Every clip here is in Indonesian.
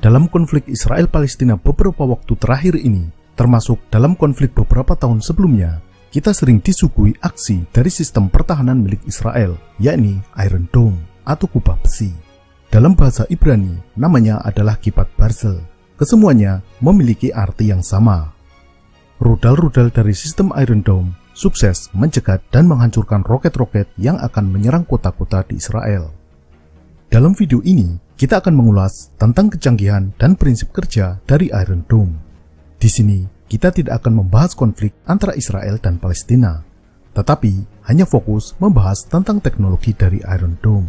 Dalam konflik Israel-Palestina beberapa waktu terakhir ini, termasuk dalam konflik beberapa tahun sebelumnya, kita sering disuguhi aksi dari sistem pertahanan milik Israel, yakni Iron Dome atau kubah besi. Dalam bahasa Ibrani, namanya adalah Kipat Barzel. Kesemuanya memiliki arti yang sama. Rudal-rudal dari sistem Iron Dome sukses mencegat dan menghancurkan roket-roket yang akan menyerang kota-kota di Israel. Dalam video ini, kita akan mengulas tentang kecanggihan dan prinsip kerja dari Iron Dome. Di sini, kita tidak akan membahas konflik antara Israel dan Palestina, tetapi hanya fokus membahas tentang teknologi dari Iron Dome.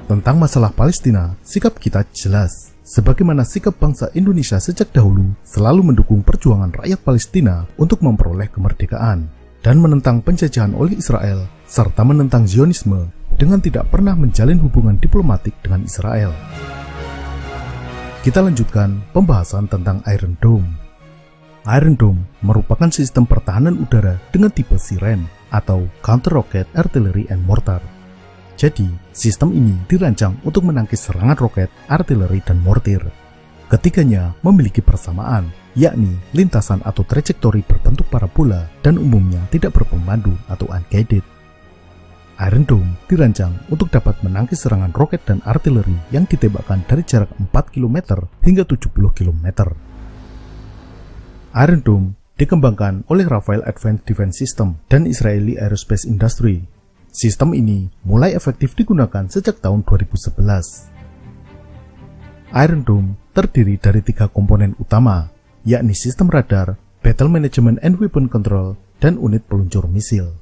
Tentang masalah Palestina, sikap kita jelas. Sebagaimana sikap bangsa Indonesia sejak dahulu selalu mendukung perjuangan rakyat Palestina untuk memperoleh kemerdekaan dan menentang penjajahan oleh Israel, serta menentang Zionisme dengan tidak pernah menjalin hubungan diplomatik dengan Israel. Kita lanjutkan pembahasan tentang Iron Dome. Iron Dome merupakan sistem pertahanan udara dengan tipe Siren atau Counter Rocket Artillery and Mortar. Jadi, sistem ini dirancang untuk menangkis serangan roket, artileri, dan mortir. Ketiganya memiliki persamaan, yakni lintasan atau trajektori berbentuk parabola dan umumnya tidak berpemandu atau unguided. Iron Dome dirancang untuk dapat menangkis serangan roket dan artileri yang ditembakkan dari jarak 4 km hingga 70 km. Iron Dome dikembangkan oleh Rafael Advanced Defense System dan Israeli Aerospace Industry. Sistem ini mulai efektif digunakan sejak tahun 2011. Iron Dome terdiri dari 3 komponen utama, yakni sistem radar, battle management and weapon control, dan unit peluncur misil.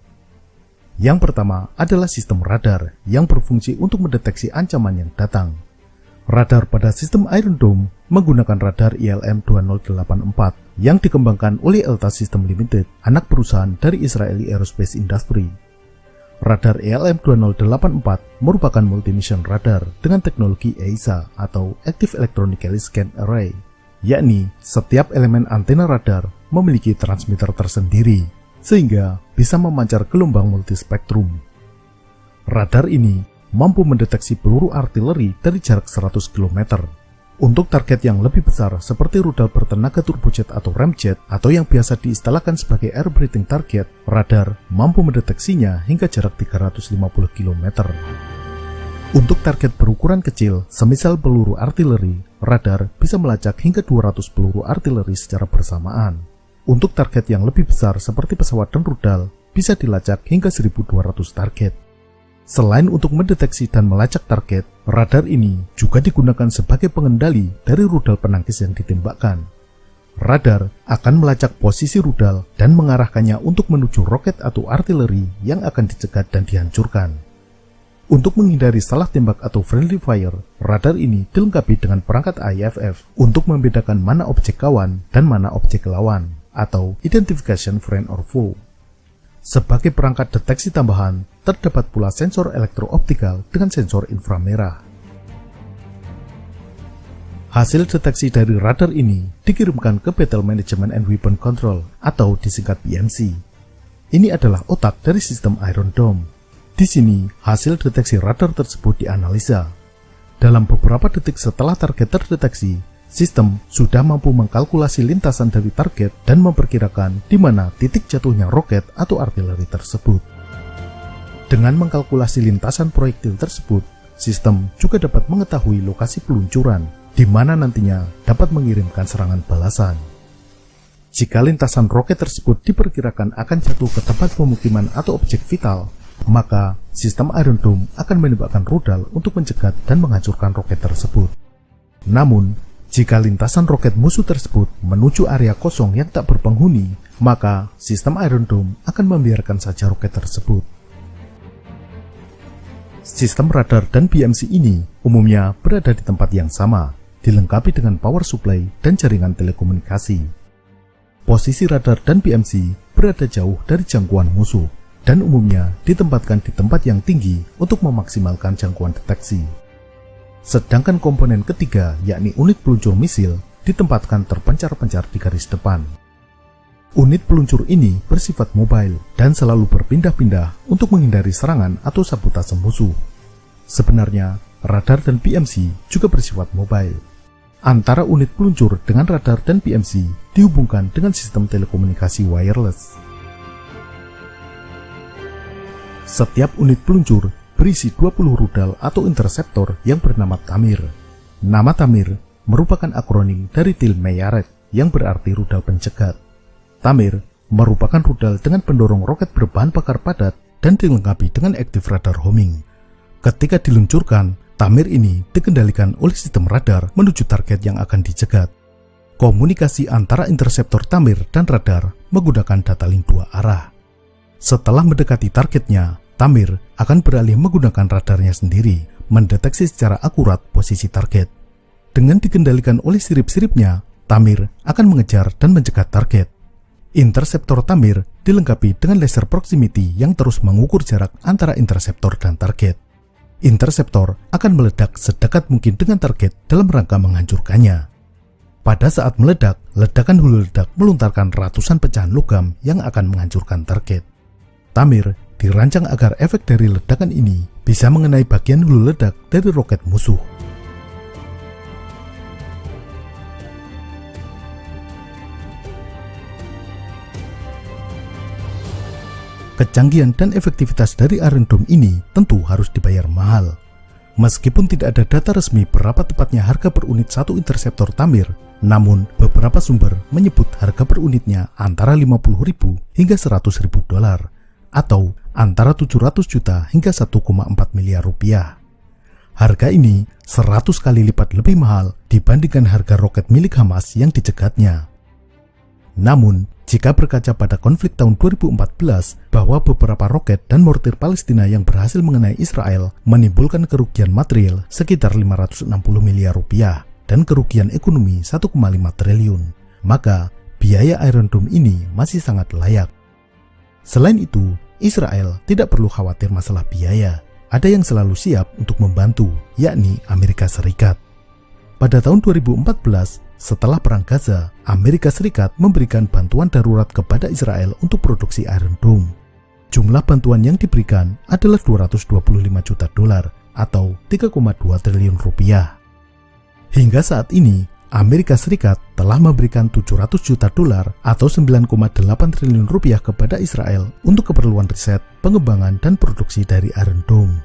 Yang pertama adalah sistem radar yang berfungsi untuk mendeteksi ancaman yang datang. Radar pada sistem Iron Dome menggunakan radar ILM-2084 yang dikembangkan oleh Elta System Limited, anak perusahaan dari Israeli Aerospace Industry. Radar ILM-2084 merupakan multi-mission radar dengan teknologi EISA atau Active Electronically Scanned Array, yakni setiap elemen antena radar memiliki transmitter tersendiri, sehingga bisa memancar gelombang multispektrum. Radar ini mampu mendeteksi peluru artileri dari jarak 100 km. Untuk target yang lebih besar seperti rudal bertenaga turbojet atau ramjet atau yang biasa diistilahkan sebagai air breathing target, radar mampu mendeteksinya hingga jarak 350 km. Untuk target berukuran kecil, semisal peluru artileri, radar bisa melacak hingga 200 peluru artileri secara bersamaan. Untuk target yang lebih besar seperti pesawat dan rudal, bisa dilacak hingga 1.200 target. Selain untuk mendeteksi dan melacak target, radar ini juga digunakan sebagai pengendali dari rudal penangkis yang ditembakkan. Radar akan melacak posisi rudal dan mengarahkannya untuk menuju roket atau artileri yang akan dicegat dan dihancurkan. Untuk menghindari salah tembak atau friendly fire, radar ini dilengkapi dengan perangkat IFF untuk membedakan mana objek kawan dan mana objek lawan, atau Identification Friend or Foe. Sebagai perangkat deteksi tambahan, terdapat pula sensor elektro-optikal dengan sensor inframerah. Hasil deteksi dari radar ini dikirimkan ke Battle Management and Weapon Control atau disingkat BMC. Ini adalah otak dari sistem Iron Dome. Di sini, hasil deteksi radar tersebut dianalisa. Dalam beberapa detik setelah target terdeteksi, sistem sudah mampu mengkalkulasi lintasan dari target dan memperkirakan di mana titik jatuhnya roket atau artileri tersebut. Dengan mengkalkulasi lintasan proyektil tersebut, sistem juga dapat mengetahui lokasi peluncuran, di mana nantinya dapat mengirimkan serangan balasan. Jika lintasan roket tersebut diperkirakan akan jatuh ke tempat pemukiman atau objek vital, maka sistem Iron Dome akan menembakkan rudal untuk mencegat dan menghancurkan roket tersebut. Namun, jika lintasan roket musuh tersebut menuju area kosong yang tak berpenghuni, maka sistem Iron Dome akan membiarkan saja roket tersebut. Sistem radar dan BMC ini umumnya berada di tempat yang sama, dilengkapi dengan power supply dan jaringan telekomunikasi. Posisi radar dan BMC berada jauh dari jangkauan musuh, dan umumnya ditempatkan di tempat yang tinggi untuk memaksimalkan jangkauan deteksi. Sedangkan komponen ketiga, yakni unit peluncur misil, ditempatkan terpencar-pencar di garis depan. Unit peluncur ini bersifat mobile dan selalu berpindah-pindah untuk menghindari serangan atau sabotase musuh. Sebenarnya, radar dan BMC juga bersifat mobile. antara unit peluncur dengan radar dan PMC dihubungkan dengan sistem telekomunikasi wireless. Setiap unit peluncur berisi 20 rudal atau interseptor yang bernama Tamir. Nama Tamir merupakan akronim dari Til Meyaret yang berarti rudal pencegat. Tamir merupakan rudal dengan pendorong roket berbahan bakar padat dan dilengkapi dengan active radar homing. Ketika diluncurkan, Tamir ini dikendalikan oleh sistem radar menuju target yang akan dicegat. Komunikasi antara interseptor Tamir dan radar menggunakan data link 2 arah. Setelah mendekati targetnya, Tamir akan beralih menggunakan radarnya sendiri, mendeteksi secara akurat posisi target. Dengan dikendalikan oleh sirip-siripnya, Tamir akan mengejar dan mencegat target. Interseptor Tamir dilengkapi dengan laser proximity yang terus mengukur jarak antara interseptor dan target. Interseptor akan meledak sedekat mungkin dengan target dalam rangka menghancurkannya. Pada saat meledak, ledakan hulu ledak melontarkan ratusan pecahan logam yang akan menghancurkan target. Tamir dirancang agar efek dari ledakan ini bisa mengenai bagian hulu ledak dari roket musuh. Kecanggihan dan efektivitas dari Iron Dome ini tentu harus dibayar mahal. Meskipun tidak ada data resmi berapa tepatnya harga per unit satu interseptor Tamir, namun beberapa sumber menyebut harga per unitnya antara 50.000 hingga 100.000 dolar, atau antara 700 juta hingga 1,4 miliar rupiah. Harga ini 100 kali lipat lebih mahal dibandingkan harga roket milik Hamas yang dicegatnya. Namun, jika berkaca pada konflik tahun 2014 bahwa beberapa roket dan mortir Palestina yang berhasil mengenai Israel menimbulkan kerugian material sekitar 560 miliar rupiah dan kerugian ekonomi 1,5 triliun, maka biaya Iron Dome ini masih sangat layak. Selain itu, Israel tidak perlu khawatir masalah biaya. Ada yang selalu siap untuk membantu, yakni Amerika Serikat. Pada tahun 2014, setelah Perang Gaza, Amerika Serikat memberikan bantuan darurat kepada Israel untuk produksi Iron Dome. Jumlah bantuan yang diberikan adalah 225 juta dolar atau 3,2 triliun rupiah. Hingga saat ini, Amerika Serikat telah memberikan 700 juta dolar atau 9,8 triliun rupiah kepada Israel untuk keperluan riset, pengembangan, dan produksi dari Iron Dome.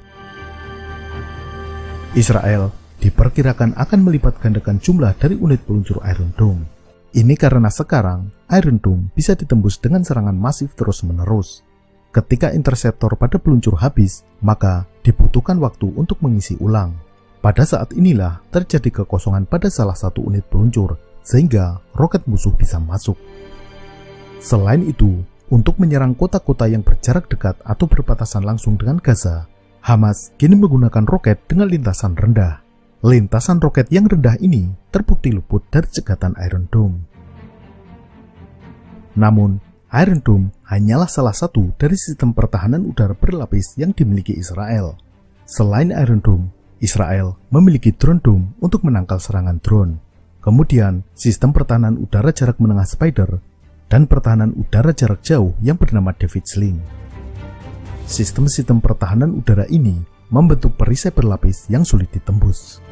Israel diperkirakan akan melipat gandakan jumlah dari unit peluncur Iron Dome. Ini karena sekarang Iron Dome bisa ditembus dengan serangan masif terus-menerus. Ketika interseptor pada peluncur habis, maka dibutuhkan waktu untuk mengisi ulang. Pada saat inilah terjadi kekosongan pada salah satu unit peluncur, sehingga roket musuh bisa masuk. Selain itu, untuk menyerang kota-kota yang berjarak dekat atau berbatasan langsung dengan Gaza, Hamas kini menggunakan roket dengan lintasan rendah. Lintasan roket yang rendah ini terbukti luput dari cegatan Iron Dome. Namun, Iron Dome hanyalah salah satu dari sistem pertahanan udara berlapis yang dimiliki Israel. Selain Iron Dome, Israel memiliki Drone Dome untuk menangkal serangan drone. Kemudian, sistem pertahanan udara jarak menengah Spider dan pertahanan udara jarak jauh yang bernama David Sling. Sistem-sistem pertahanan udara ini membentuk perisai berlapis yang sulit ditembus.